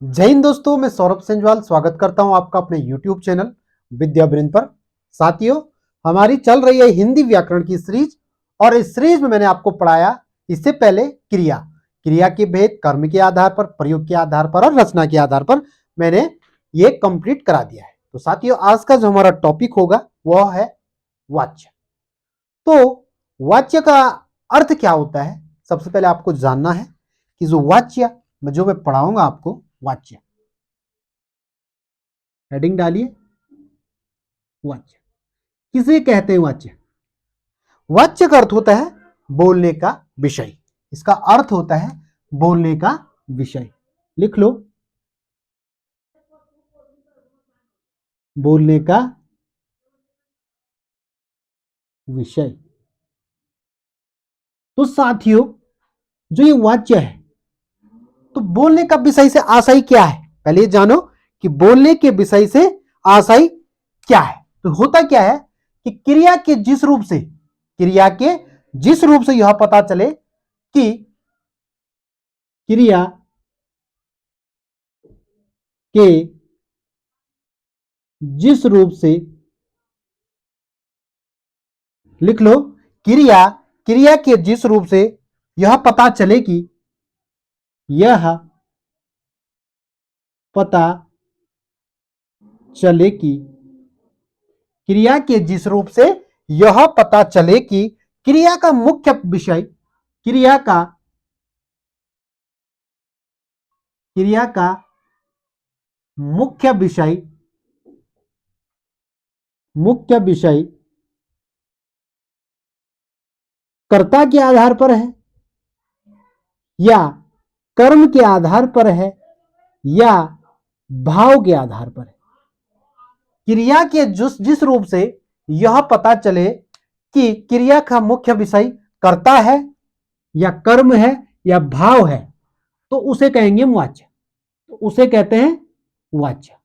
जय हिंद दोस्तों, मैं सौरभ सेंजवाल स्वागत करता हूं आपका अपने YouTube चैनल विद्यावृंद पर। साथियों, हमारी चल रही है हिंदी व्याकरण की सीरीज और इस सीरीज में मैंने आपको पढ़ाया इससे पहले क्रिया के भेद, कर्म के आधार पर, प्रयोग के आधार पर और रचना के आधार पर मैंने ये कंप्लीट करा दिया है। तो साथियों, आज का जो हमारा टॉपिक होगा वह है वाच्य। तो वाच्य का अर्थ क्या होता है, सबसे पहले आपको जानना है कि जो वाच्य जो मैं पढ़ाऊंगा आपको, वाच्य हेडिंग डालिए, वाच्य किसे कहते हैं? वाच्य का अर्थ होता है बोलने का विषय। इसका अर्थ होता है बोलने का विषय। लिख लो, बोलने का विषय। तो साथियों, जो ये वाच्य है, तो बोलने का विषय से आशय क्या है? पहले ये जानो कि बोलने के विषय से आशय क्या है। तो होता क्या है कि क्रिया के जिस रूप से यह पता चले कि क्रिया के जिस रूप से, लिख लो, क्रिया के जिस रूप से यह पता चले कि क्रिया के जिस रूप से यह पता चले कि क्रिया का मुख्य विषय, क्रिया का मुख्य विषय कर्ता के आधार पर है या कर्म के आधार पर है या भाव के आधार पर है। क्रिया के जिस रूप से यह पता चले कि क्रिया का मुख्य विषय कर्ता है या कर्म है या भाव है, तो उसे कहेंगे वाच्य। तो उसे कहते हैं वाच्य।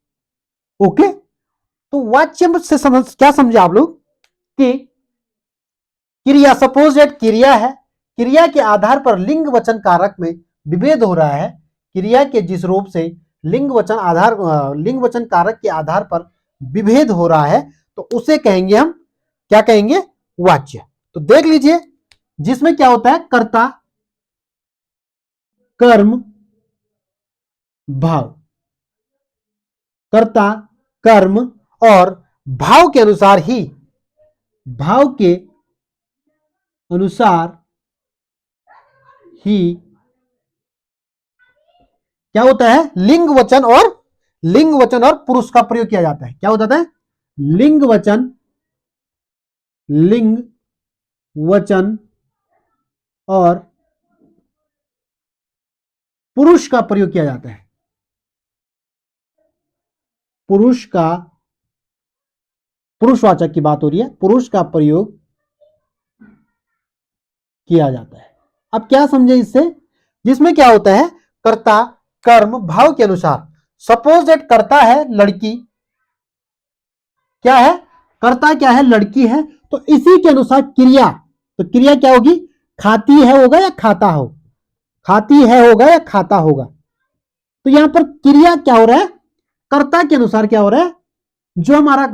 ओके, तो वाच्य से क्या समझे आप लोग कि क्रिया, सपोज दैट क्रिया है, क्रिया के आधार पर लिंग वचन कारक में विभेद हो रहा है। क्रिया के जिस रूप से लिंग वचन कारक के आधार पर विभेद हो रहा है, तो उसे कहेंगे हम, क्या कहेंगे? वाच्य। तो देख लीजिए, जिसमें क्या होता है? कर्ता, कर्म, भाव। कर्ता, कर्म और भाव के अनुसार ही क्या होता है? लिंग वचन और पुरुष का प्रयोग किया जाता है। क्या होता है? लिंग वचन और पुरुष का प्रयोग किया जाता है। पुरुषवाचक की बात हो रही है, पुरुष का प्रयोग किया जाता है। अब क्या समझे इससे? जिसमें क्या होता है? कर्ता, कर्म, भाव के अनुसार। सपोज दैट कर्ता है लड़की, क्या है? कर्ता क्या है? लड़की है। तो इसी के अनुसार क्रिया, तो क्रिया क्या होगी? खाती है होगा या खाता हो? खाती है होगा या खाता होगा? तो यहां पर क्रिया क्या हो रहा है? कर्ता के अनुसार क्या हो रहा है? जो हमारा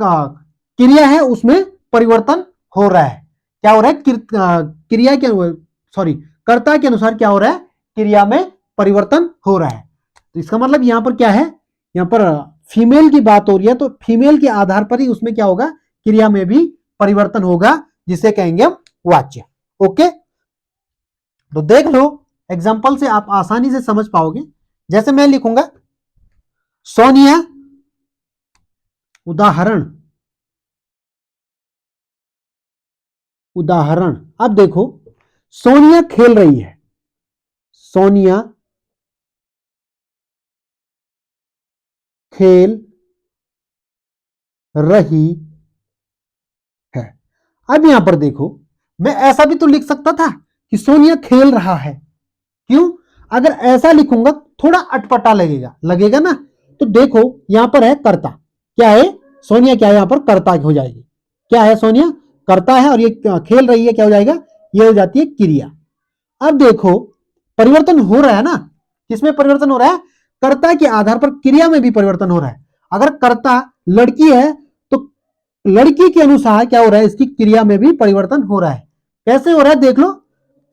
क्रिया है उसमें परिवर्तन हो रहा है। क्या हो रहा है? क्रिया के कर्ता के अनुसार क्या हो रहा है? क्रिया में परिवर्तन हो रहा है। तो इसका मतलब यहां पर क्या है? यहां पर फीमेल की बात हो रही है, तो फीमेल के आधार पर ही उसमें क्या होगा? क्रिया में भी परिवर्तन होगा, जिसे कहेंगे हम वाच्य। ओके, तो देख लो, एग्जाम्पल से आप आसानी से समझ पाओगे। जैसे मैं लिखूंगा सोनिया, उदाहरण। अब देखो, सोनिया खेल रही है, सोनिया खेल रही है। अब यहां पर देखो, मैं ऐसा भी तो लिख सकता था कि सोनिया खेल रहा है। क्यों? अगर ऐसा लिखूंगा थोड़ा अटपटा लगेगा ना। तो देखो, यहां पर है कर्ता, क्या है? सोनिया क्या है? यहां पर कर्ता हो जाएगी। क्या है? सोनिया कर्ता है और ये खेल रही है, क्या हो जाएगा? ये हो जाती है क्रिया। अब देखो, परिवर्तन हो रहा है ना, किसमें परिवर्तन हो रहा है? कर्ता के आधार पर क्रिया में भी परिवर्तन हो रहा है। अगर कर्ता लड़की है तो लड़की के अनुसार क्या हो रहा है, इसकी क्रिया में भी परिवर्तन हो रहा है। कैसे हो रहा है देख लो।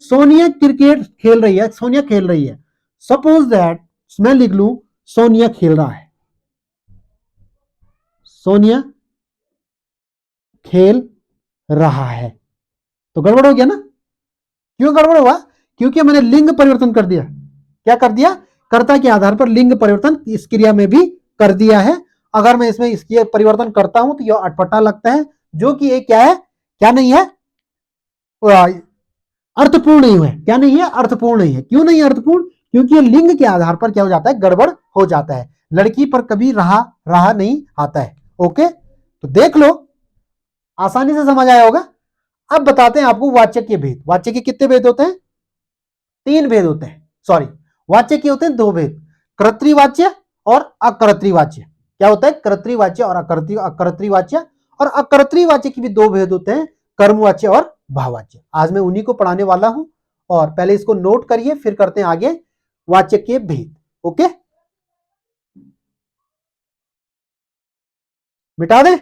सोनिया क्रिकेट खेल रही है, सोनिया खेल रही है। सपोज दैट मैं लिख लू सोनिया खेल रहा है, सोनिया खेल रहा है, तो गड़बड़ हो गया ना। क्यों गड़बड़ हुआ? क्योंकि मैंने लिंग परिवर्तन कर दिया। क्या कर दिया? कर्ता के आधार पर लिंग परिवर्तन इस क्रिया में भी कर दिया है। अगर मैं इसमें इसकी परिवर्तन करता हूं तो यह अटपटा लगता है, जो कि ये क्या है, क्या नहीं है, अर्थपूर्ण नहीं है। क्या नहीं है? अर्थपूर्ण नहीं है। क्यों नहीं है अर्थपूर्ण? क्योंकि ये लिंग के आधार पर क्या हो जाता है, गड़बड़ हो जाता है। लड़की पर कभी रहा रहा नहीं आता है। ओके, तो देख लो, आसानी से समझ आया होगा। अब बताते हैं आपको वाचक के भेद। वाचक के कितने भेद होते हैं? 3 भेद होते हैं। सॉरी, वाच्य के होते हैं 2 भेद, कर्तृवाच्य और अकर्तृवाच्य। क्या होता है? कर्तृवाच्य और अकर्तृवाच्य। और अकर्तृवाच्य के भी 2 भेद होते हैं, कर्मवाच्य और भाववाच्य। आज मैं उन्हीं को पढ़ाने वाला हूं, और पहले इसको नोट करिए, फिर करते हैं आगे वाच्य के भेद। ओके, मिटा दें?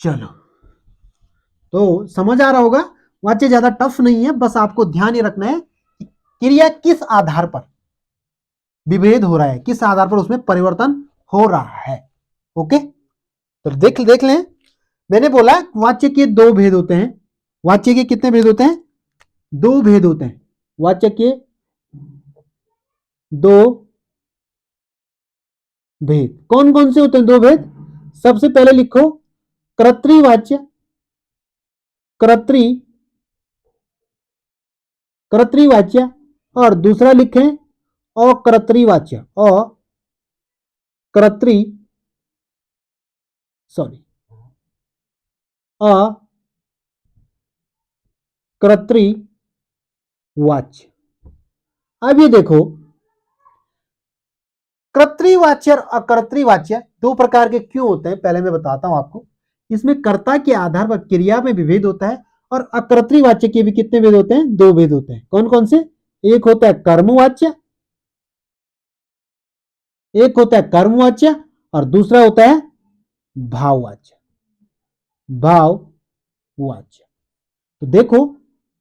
चलो, तो समझ आ रहा होगा। वाच्य ज्यादा टफ नहीं है, बस आपको ध्यान ये रखना है कि क्रिया किस आधार पर विभेद हो रहा है, किस आधार पर उसमें परिवर्तन हो रहा है। ओके, तो देख देख लें। मैंने बोला वाच्य के 2 भेद होते हैं। वाच्य के कितने भेद होते हैं? 2 भेद होते हैं। वाच्य के 2 भेद कौन कौन से होते हैं? 2 भेद। सबसे पहले लिखो कर्तृवाच्य, कर्तृ कर्तृवाच्य, और दूसरा लिखें अकर्तृवाच्य, अकर्तृ सॉरी अकर्तृवाच्य। अब ये देखो, कर्तृवाच्य और अकर्तृवाच्य 2 प्रकार के क्यों होते हैं, पहले मैं बताता हूं आपको। इसमें कर्ता के आधार पर क्रिया में विभेद होता है, और अकर्तृवाच्य के भी कितने भेद होते हैं? 2 भेद होते हैं। कौन कौन से? एक होता है कर्मवाच्य, एक होता है कर्मवाच्य, और दूसरा होता है भाववाच्य। भाववाच्य, तो देखो,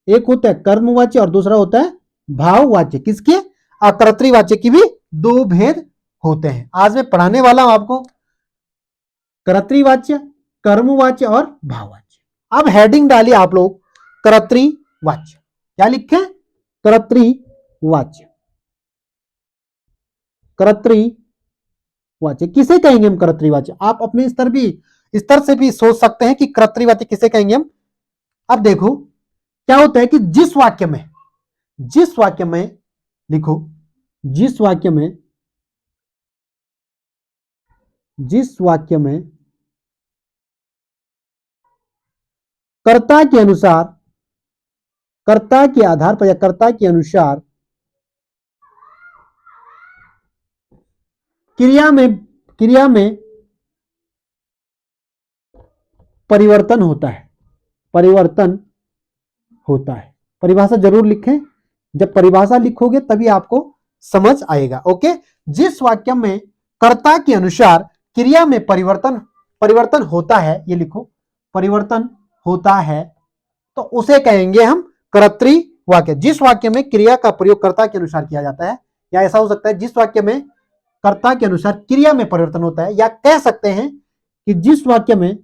एक होता है कर्मवाच्य और दूसरा होता है भाववाच्य। किसके? अकर्तृवाच्य की भी 2 भेद होते हैं। आज मैं पढ़ाने वाला हूं आपको कर्तृवाच्य, कर्मवाच्य और भाववाच्य। अब हेडिंग डालिए आप लोग कर्तृवाच्य। क्या लिखे? कर्तृवाच्य। कर्तृवाच्य किसे कहेंगे हम? कर्तृवाच्य आप अपने स्तर से भी सोच सकते हैं कि कर्तृवाच्य किसे कहेंगे हम। अब देखो क्या होता है कि जिस वाक्य में लिखो, जिस वाक्य में कर्ता के अनुसार, कर्ता के आधार पर या कर्ता के अनुसार क्रिया में परिवर्तन होता है, परिवर्तन होता है। परिभाषा जरूर लिखें, जब परिभाषा लिखोगे तभी आपको समझ आएगा। ओके, जिस वाक्य में कर्ता के अनुसार क्रिया में परिवर्तन होता है, ये लिखो, परिवर्तन होता है, तो उसे कहेंगे हम कर्तृवाच्य। जिस वाक्य में क्रिया का प्रयोग कर्ता के अनुसार किया जाता है, या ऐसा हो सकता है जिस वाक्य में कर्ता के अनुसार क्रिया में परिवर्तन होता है, या कह सकते हैं कि जिस वाक्य में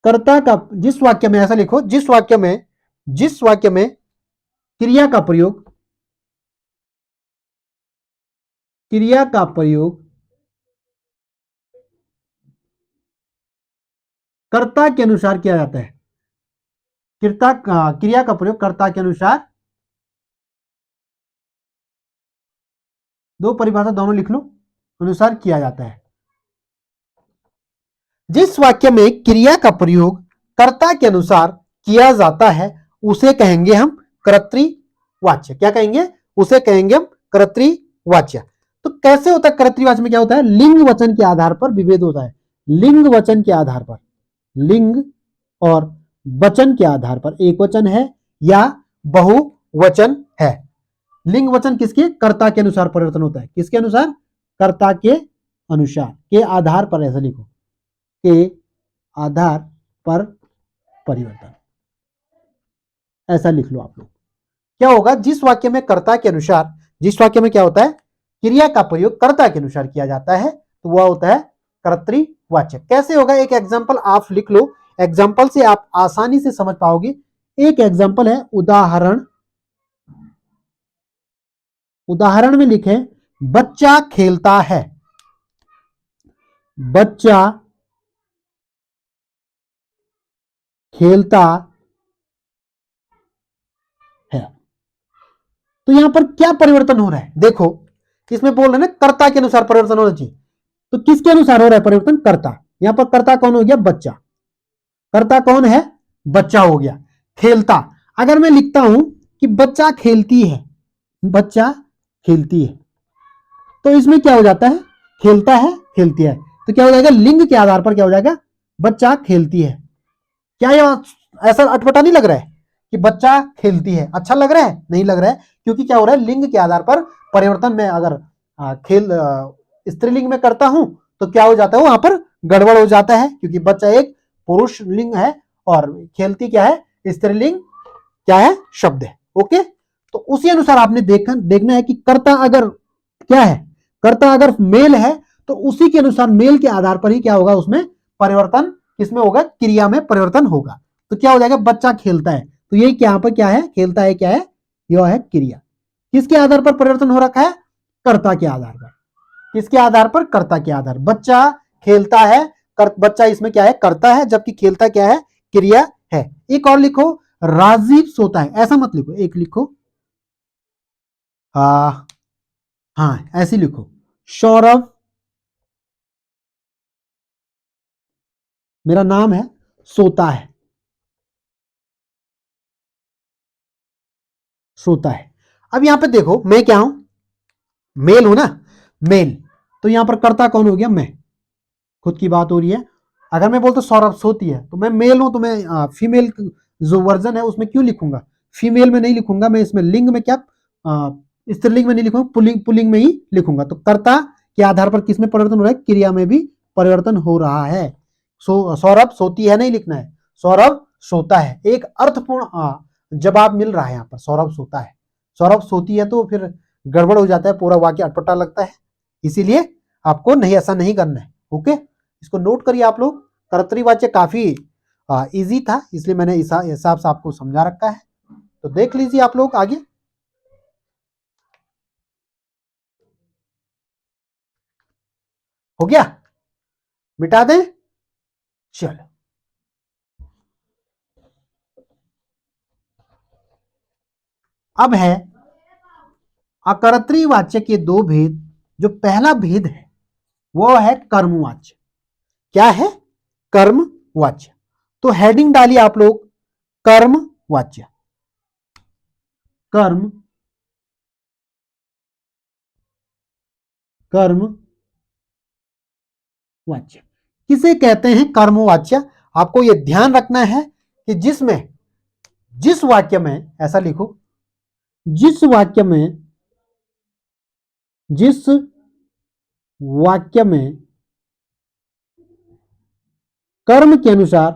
कर्ता का, जिस वाक्य में, ऐसा लिखो, जिस वाक्य में क्रिया का प्रयोग कर्ता के अनुसार किया जाता है, क्रिया का प्रयोग कर्ता के अनुसार, 2 परिभाषा दोनों लिख लो, अनुसार किया जाता है। जिस वाक्य में क्रिया का प्रयोग कर्ता के अनुसार किया जाता है, उसे कहेंगे हम कर्तृवाच्य। क्या कहेंगे? उसे कहेंगे हम कर्तृवाच्य। तो कैसे होता है कर्तृवाचक में, क्या होता है, लिंग वचन के आधार पर विभेद होता है। लिंग वचन के आधार पर, लिंग और वचन के आधार पर, एक वचन है या बहुवचन है। लिंग वचन किसके, कर्ता के अनुसार परिवर्तन होता है। किसके अनुसार, कर्ता के अनुसार, के आधार पर, ऐसा लिखो, के आधार पर परिवर्तन, ऐसा लिख लो आप लोग। क्या होगा, जिस वाक्य में कर्ता के अनुसार, जिस वाक्य में क्या होता है, क्रिया का प्रयोग कर्ता के अनुसार किया जाता है, तो वह होता है कर्तृवाचक। कैसे होगा, एक एग्जांपल आप लिख लो, एग्जांपल से आप आसानी से समझ पाओगे। एक एग्जांपल है, उदाहरण, उदाहरण में लिखे, बच्चा खेलता है, बच्चा खेलता है। तो यहां पर क्या परिवर्तन हो रहा है, देखो, इसमें बोल रहे हैं ना कर्ता के अनुसार परिवर्तन होना चाहिए, तो किसके अनुसार हो रहा है परिवर्तन, कर्ता। यहां पर कर्ता कौन हो गया, बच्चा, कर्ता कौन है, बच्चा हो गया। खेलता, अगर मैं लिखता हूं कि बच्चा खेलती है, बच्चा खेलती है, तो इसमें क्या हो जाता है, खेलता है, खेलती है, तो क्या हो जाएगा, लिंग के आधार पर क्या हो जाएगा, बच्चा खेलती है। क्या ये ऐसा अटपटा नहीं लग रहा है कि बच्चा खेलती है, अच्छा लग रहा है, नहीं लग रहा है, क्योंकि क्या हो रहा है, लिंग के आधार पर परिवर्तन में, अगर खेल स्त्रीलिंग में करता हूं तो क्या हो जाता है, वहां पर गड़बड़ हो जाता है, क्योंकि बच्चा एक पुरुष लिंग है और खेलती क्या है, स्त्रीलिंग क्या है, शब्द है। ओके, तो उसी अनुसार आपने देखना है कि कर्ता अगर क्या है, कर्ता अगर मेल है तो उसी के अनुसार मेल के आधार पर ही क्या होगा, उसमें परिवर्तन किसमें होगा, क्रिया में परिवर्तन होगा। तो क्या हो जाएगा, बच्चा खेलता है, तो ये यहाँ पर क्या है, खेलता है, क्या है, यह है क्रिया। किसके आधार पर परिवर्तन हो रखा है, कर्ता के आधार पर। किसके आधार पर, कर्ता के आधार। बच्चा खेलता है, बच्चा इसमें क्या है, करता है, जबकि खेलता क्या है, क्रिया है। एक और लिखो, राजीव सोता है, ऐसा मत लिखो, एक लिखो, हाँ ऐसे लिखो, सौरभ, मेरा नाम है, सोता है, सोता है। अब यहां पे देखो, मैं क्या हूं, मेल हूं ना, मेल, तो यहां पर कर्ता कौन हो गया, मैं, खुद की बात हो रही है। अगर मैं बोलता सौरभ सोती है, तो मैं मेल हूं, तो मैं फीमेल जो वर्जन है उसमें क्यों लिखूंगा, फीमेल में नहीं लिखूंगा मैं, इसमें लिंग में क्या, स्त्रीलिंग में नहीं लिखूंगा, पुल्लिंग, पुल्लिंग में ही लिखूंगा। तो कर्ता के आधार पर किसमें परिवर्तन हो रहा है, क्रिया में भी परिवर्तन हो रहा है। सौरभ सोती है नहीं लिखना है, सौरभ सोता है। एक अर्थपूर्ण जवाब मिल रहा है यहाँ पर, सौरभ सोता है, सौरभ सोती है तो फिर गड़बड़ हो जाता है, पूरा वाक्य अटपटा लगता है, इसीलिए आपको नहीं, ऐसा नहीं करना है। ओके, इसको नोट करिए आप लोग। कर्तृवाच्य काफी इजी था, इसलिए मैंने इस हिसाब से आपको समझा रखा है, तो देख लीजिए आप लोग आगे। हो गया, मिटा दें, चलो। अब है अकर्तृवाच्य के दो भेद। जो पहला भेद है वो है कर्मवाच्य। क्या है, कर्मवाच्य। तो हेडिंग डालिए आप लोग, कर्मवाच्य, कर्म, कर्म वाच्य किसे कहते हैं, कर्मवाच्य। आपको यह ध्यान रखना है कि जिसमें, जिस वाक्य में, ऐसा लिखो, जिस वाक्य में, जिस वाक्य में कर्म के अनुसार,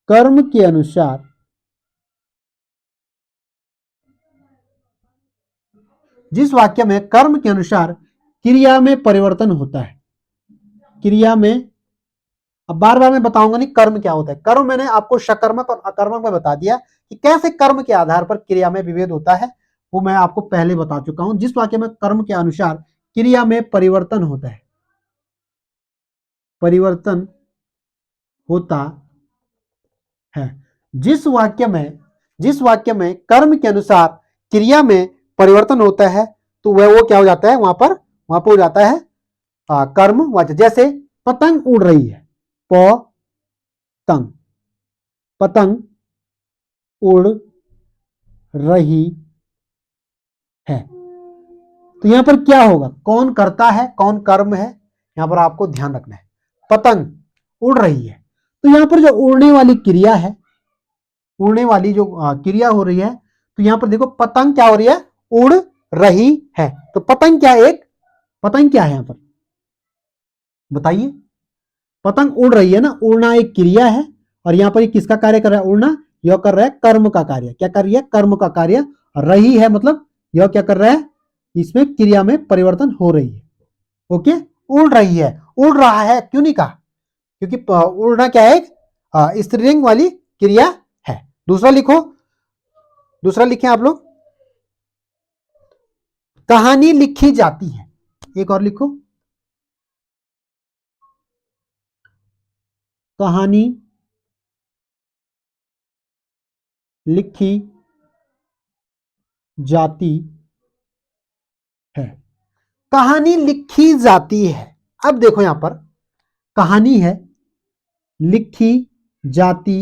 कर्म के अनुसार जिस वाक्य में कर्म के अनुसार क्रिया में परिवर्तन होता है, क्रिया में, अब बार बार मैं बताऊंगा नहीं कर्म क्या होता है। कर्म मैंने आपको सकर्मक और अकर्मक में बता दिया कि कैसे कर्म के आधार पर क्रिया में विभेद होता है, वो मैं आपको पहले बता चुका हूं। जिस वाक्य में कर्म के अनुसार क्रिया में परिवर्तन होता है, परिवर्तन होता है, जिस वाक्य में, जिस वाक्य में कर्म के अनुसार क्रिया में परिवर्तन होता है, तो वह वो क्या हो जाता है, वहां पर हो जाता है कर्म वाच्य। जैसे पतंग उड़ रही है, पतंग, पतंग उड़ रही है, तो यहां पर क्या होगा, कौन करता है कौन कर्म है, यहां पर आपको ध्यान रखना है। पतंग उड़ रही है, तो यहां पर जो उड़ने वाली क्रिया है, उड़ने वाली जो क्रिया हो रही है, तो यहां पर देखो पतंग क्या हो रही है, उड़ रही है। तो पतंग क्या है, एक पतंग क्या है यहां पर बताइए, पतंग उड़ रही है ना, उड़ना एक क्रिया है, और यहां पर ये किसका कार्य कर रहा है, उड़ना, यह कर रहा है कर्म का कार्य। क्या कर रही है, कर्म का कार्य। रही है मतलब यह क्या कर रहा है, इसमें क्रिया में परिवर्तन हो रही है। ओके, उड़ रही है, उड़ रहा है क्यों नहीं कहा, क्योंकि उड़ना क्या है, एक स्त्रीलिंग वाली क्रिया है। दूसरा लिखो, दूसरा लिखें आप लोग, कहानी लिखी जाती है। एक और लिखो, कहानी लिखी जाती है। कहानी लिखी जाती है। अब देखो यहां पर कहानी है, लिखी जाती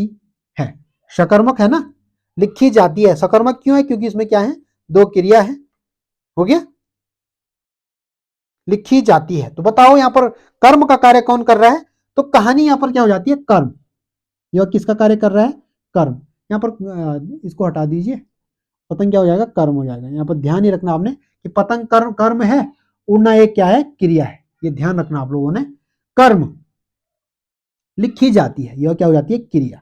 है, सकर्मक है ना, लिखी जाती है सकर्मक क्यों है, क्योंकि इसमें क्या है, दो क्रिया है। हो गया, लिखी जाती है। तो बताओ यहां पर कर्म का कार्य कौन कर रहा है, तो कहानी यहां पर क्या हो जाती है, कर्म। यह किसका कार्य कर रहा है, कर्म। यहां पर इसको हटा दीजिए, पतंग क्या हो जाएगा, कर्म हो जाएगा। यहां पर ध्यान ही रखना आपने कि पतंग कर्म कर्म है, उड़ना एक क्या है, क्रिया है। ये ध्यान रखना आप लोगों ने। कर्म लिखी जाती है, यह क्या हो जाती है, क्रिया।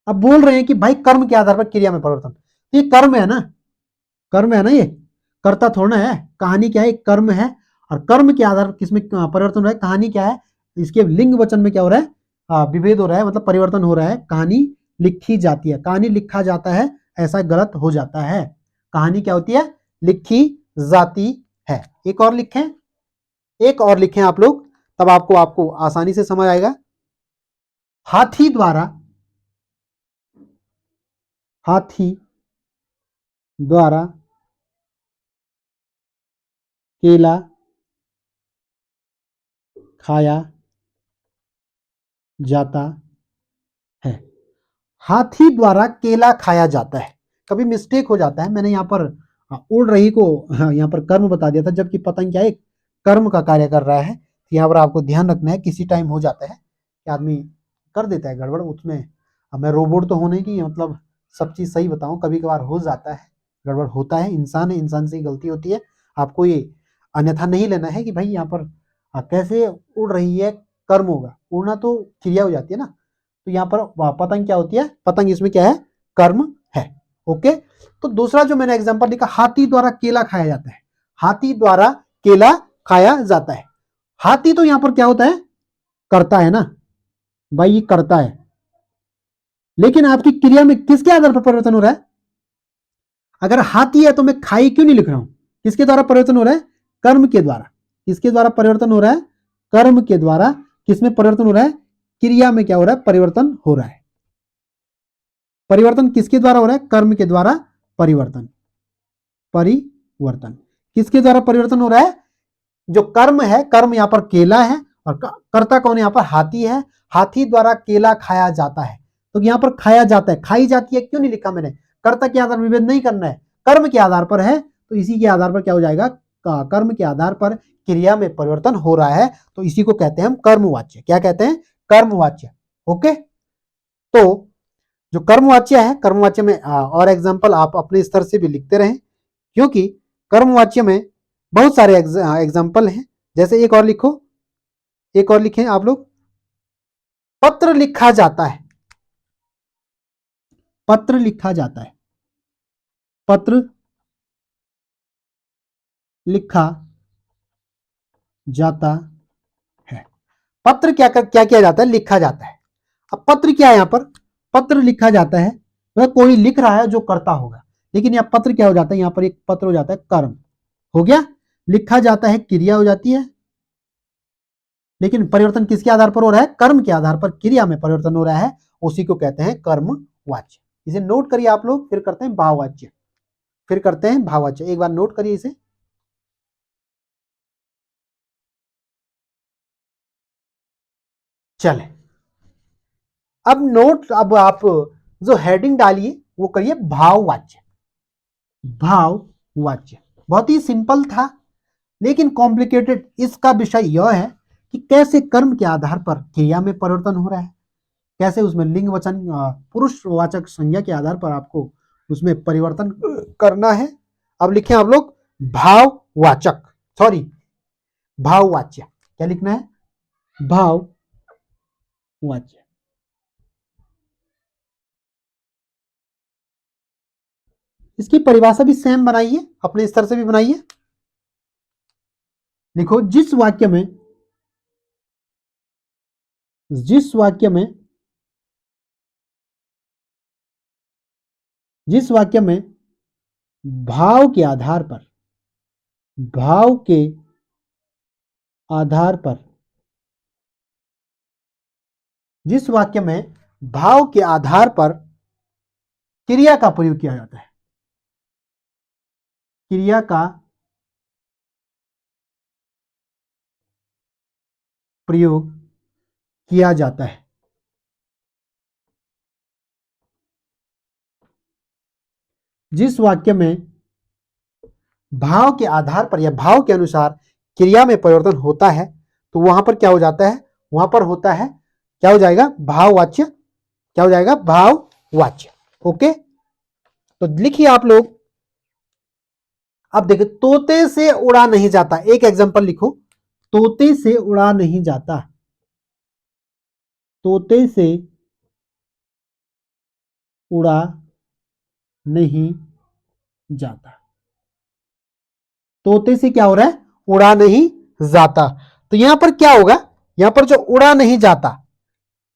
अब बोल रहे हैं कि भाई कर्म के आधार पर क्रिया में परिवर्तन, तो ये कर्म है ना, कर्म है ना, ये कर्ता थोड़ा है। कहानी क्या है, कर्म है, और कर्म के आधार पर किसमें परिवर्तन हो रहा है, कहानी क्या है, इसके लिंग वचन में क्या हो रहा है, विभेद हो रहा है, मतलब परिवर्तन हो रहा है। कहानी लिखी जाती है, कहानी लिखा जाता है, ऐसा गलत हो जाता है। कहानी क्या होती है, लिखी जाती है। एक और लिखें, एक और लिखें आप लोग, तब आपको आपको आसानी से समझ आएगा। हाथी द्वारा, हाथी द्वारा केला खाया जाता है। हाथी द्वारा केला खाया जाता है। कभी मिस्टेक हो जाता है, मैंने यहाँ पर उड़ रही को यहाँ पर कर्म बता दिया था, जबकि पतंग क्या है, कर्म का कार्य कर रहा है। यहाँ पर आपको ध्यान रखना है, किसी टाइम हो जाता है कि आदमी कर देता है गड़बड़ उसमें। अब मैं रोबोट तो होने की मतलब सब चीज़ सही बताऊं, कभी कभार हो जाता है, गड़बड़ होता है, इंसान है, इंसान से ही गलती होती है। आपको ये अन्यथा नहीं लेना है कि भाई यहाँ पर कैसे उड़ रही है, कर्म होगा, उड़ना तो क्रिया हो जाती है ना। तो यहाँ पर पतंग क्या होती है, पतंग इसमें क्या है, कर्म है। ओके, तो दूसरा जो मैंने एग्जांपल लिखा, हाथी द्वारा केला खाया जाता है। हाथी द्वारा केला खाया जाता है। हाथी तो यहां पर क्या होता है, करता है ना, भाई ये करता है, लेकिन आपकी क्रिया में किसके आधार पर परिवर्तन हो रहा है, अगर हाथी है तो मैं खाई क्यों नहीं लिख रहा हूं, किसके द्वारा परिवर्तन हो रहा है, कर्म के द्वारा। किसके द्वारा परिवर्तन हो रहा है, कर्म के द्वारा। किसमें परिवर्तन हो रहा है, क्रिया में क्या हो रहा है, परिवर्तन हो रहा है। परिवर्तन किसके द्वारा हो रहा है, कर्म के द्वारा परिवर्तन। परिवर्तन किसके द्वारा परिवर्तन हो रहा है, जो कर्म है, कर्म यहां पर केला है, और कर्ता कौन है, यहां पर हाथी है। हाथी द्वारा केला खाया जाता है, तो यहां पर खाया जाता है, खाई जाती है क्यों नहीं लिखा मैंने, कर्ता के आधार विभेद नहीं करना है, कर्म के आधार पर है, तो इसी के आधार पर क्या हो जाएगा, कर्म के आधार पर क्रिया में परिवर्तन हो रहा है, तो इसी को कहते हैं हम कर्मवाच्य। क्या कहते हैं, कर्मवाच्य। ओके, तो जो कर्मवाच्य है, कर्मवाच्य में और एग्जाम्पल आप अपने स्तर से भी लिखते रहें, क्योंकि कर्मवाच्य में बहुत सारे एग्जाम्पल हैं। जैसे एक और लिखो, एक और लिखें आप लोग, पत्र लिखा जाता है। पत्र लिखा जाता है, पत्र लिखा जाता है। पत्र क्या किया जाता है, लिखा जाता है। अब पत्र क्या है, यहां पर पत्र लिखा जाता है, मतलब कोई लिख रहा है जो करता होगा, लेकिन यहां पत्र क्या हो जाता है, यहां पर एक पत्र हो जाता है कर्म। हो गया, लिखा जाता है क्रिया हो जाती है, लेकिन परिवर्तन किसके आधार पर हो रहा है, कर्म के आधार पर क्रिया में परिवर्तन हो रहा है, उसी को कहते हैं कर्मवाच्य। इसे नोट करिए आप लोग, फिर करते हैं भाववाच्य, फिर करते हैं भाववाच्य। एक बार नोट करिए इसे। चले, अब नोट, अब आप जो हेडिंग डालिए वो करिए भाववाच्य। भाववाच्य बहुत ही सिंपल था लेकिन कॉम्प्लिकेटेड। इसका विषय यह है कि कैसे कर्म के आधार पर क्रिया में परिवर्तन हो रहा है, कैसे उसमें लिंग वचन पुरुषवाचक संज्ञा के आधार पर आपको उसमें परिवर्तन करना है। अब लिखें आप लोग भाववाचक, सॉरी भाववाच्य। क्या लिखना है? भाववाच्य। इसकी परिभाषा भी सेम बनाइए, अपने स्तर से भी बनाइए। लिखो जिस वाक्य में जिस वाक्य में भाव के आधार पर जिस वाक्य में भाव के आधार पर क्रिया का प्रयोग किया जाता है, क्रिया का प्रयोग किया जाता है, जिस वाक्य में भाव के आधार पर या भाव के अनुसार क्रिया में परिवर्तन होता है तो वहां पर क्या हो जाता है? वहां पर होता है, क्या हो जाएगा? भाववाच्य। क्या हो जाएगा? भाववाच्य। ओके, तो लिखिए आप लोग। अब देखिए, तोते से उड़ा नहीं जाता, एक एग्जांपल लिखो। तोते से उड़ा नहीं जाता, तोते से उड़ा नहीं जाता। तोते से क्या हो रहा है? उड़ा नहीं जाता। तो यहां पर क्या होगा? यहां पर जो उड़ा नहीं जाता,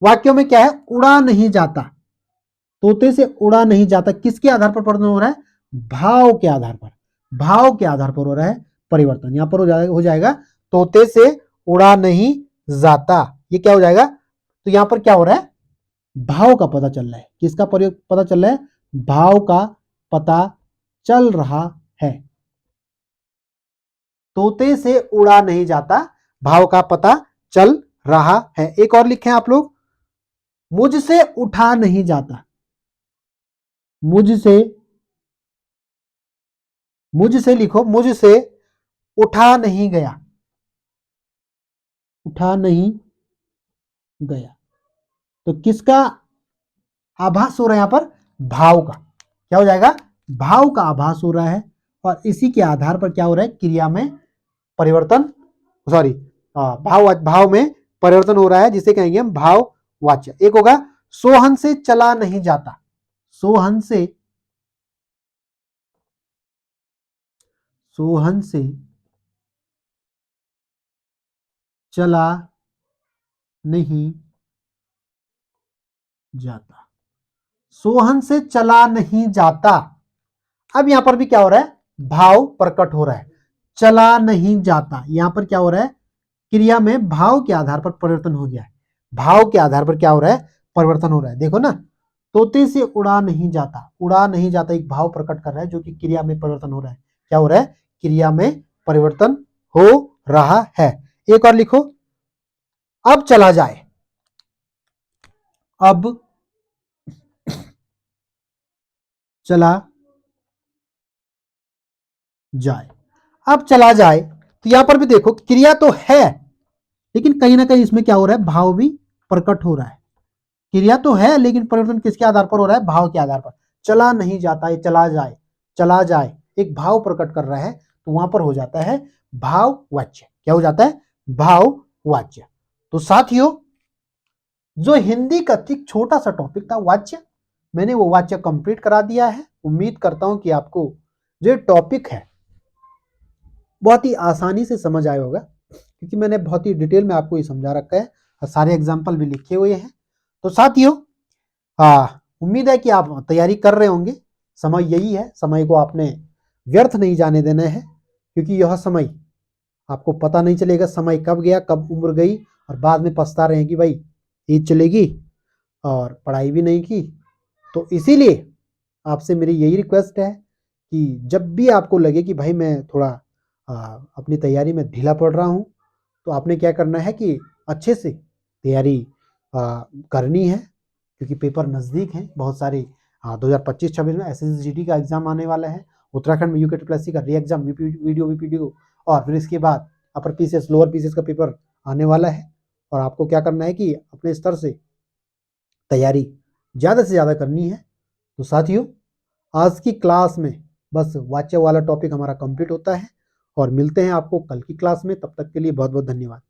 वाक्यों में क्या है? उड़ा नहीं जाता। तोते से उड़ा नहीं जाता किसके आधार पर परिवर्तन हो रहा है? भाव के आधार पर। भाव के आधार पर हो रहा है परिवर्तन। यहां पर हो जाएगा तोते से उड़ा नहीं जाता। ये क्या हो जाएगा? तो यहां पर क्या हो रहा है? भाव का पता चल रहा है। किसका प्रयोग पता चल रहा है? भाव का पता चल रहा है। तोते से उड़ा नहीं जाता, भाव का पता चल रहा है। एक और लिखें आप लोग, मुझसे उठा नहीं जाता। मुझसे लिखो, मुझसे उठा नहीं गया, उठा नहीं गया। तो किसका आभास हो रहा है यहां पर? भाव का। क्या हो जाएगा? भाव का आभास हो रहा है और इसी के आधार पर क्या हो रहा है? क्रिया में परिवर्तन, सॉरी भाव में परिवर्तन हो रहा है, जिसे कहेंगे हम भाववाच्य। एक होगा सोहन से चला नहीं जाता। सोहन से चला नहीं जाता। सोहन से चला नहीं जाता। अब यहां पर भी क्या हो रहा है? भाव प्रकट हो रहा है। चला नहीं जाता, यहां पर क्या हो रहा है? क्रिया में भाव के आधार पर परिवर्तन हो गया है। भाव के आधार पर क्या हो रहा है? परिवर्तन हो रहा है। देखो ना, तोते से उड़ा नहीं जाता, उड़ा नहीं जाता एक भाव प्रकट कर रहा है, जो कि क्रिया में परिवर्तन हो रहा है। क्या हो रहा है? क्रिया में परिवर्तन हो रहा है। एक और लिखो, अब चला जाए। अब चला जाए। अब चला जाए, तो यहां पर भी देखो क्रिया तो है, लेकिन कहीं ना कहीं इसमें क्या हो रहा है? भाव भी प्रकट हो रहा है। क्रिया तो है लेकिन परिवर्तन किसके आधार पर हो रहा है? भाव के आधार पर। चला नहीं जाता, ये चला जाए, चला जाए एक भाव प्रकट कर रहा है, तो वहां पर हो जाता है भाववाच्य। क्या हो जाता है? भाववाच्य। तो साथियों, जो हिंदी का एक छोटा सा टॉपिक था वाच्य, मैंने वो वाच्य कंप्लीट करा दिया है। उम्मीद करता हूं कि आपको जो टॉपिक है बहुत ही आसानी से समझ आया होगा, क्योंकि मैंने बहुत ही डिटेल में आपको ये समझा रखा है और सारे एग्जाम्पल भी लिखे हुए हैं। तो साथियों, उम्मीद है कि आप तैयारी कर रहे होंगे। समय यही है, समय को आपने व्यर्थ नहीं जाने देना है, क्योंकि यह समय आपको पता नहीं चलेगा समय कब गया, कब उम्र गई, और बाद में पछता रहे हैं कि भाई ईद चलेगी और पढ़ाई भी नहीं की। तो इसीलिए आपसे मेरी यही रिक्वेस्ट है कि जब भी आपको लगे कि भाई मैं थोड़ा अपनी तैयारी में ढीला पड़ रहा हूँ, तो आपने क्या करना है कि अच्छे से तैयारी करनी है, क्योंकि पेपर नज़दीक हैं। बहुत सारे 2025-26 में SSGD का एग्ज़ाम आने वाला है, उत्तराखंड में यूके ट्रिपल एससी का री एग्जाम वीडियो वीपीडीओ, और फिर इसके बाद अपर पीसीएस लोअर पीसीएस का पेपर आने वाला है। और आपको क्या करना है कि अपने स्तर से तैयारी ज़्यादा से ज़्यादा करनी है। तो साथियों, आज की क्लास में बस वाच्य वाला टॉपिक हमारा कंप्लीट होता है और मिलते हैं आपको कल की क्लास में। तब तक के लिए बहुत बहुत धन्यवाद।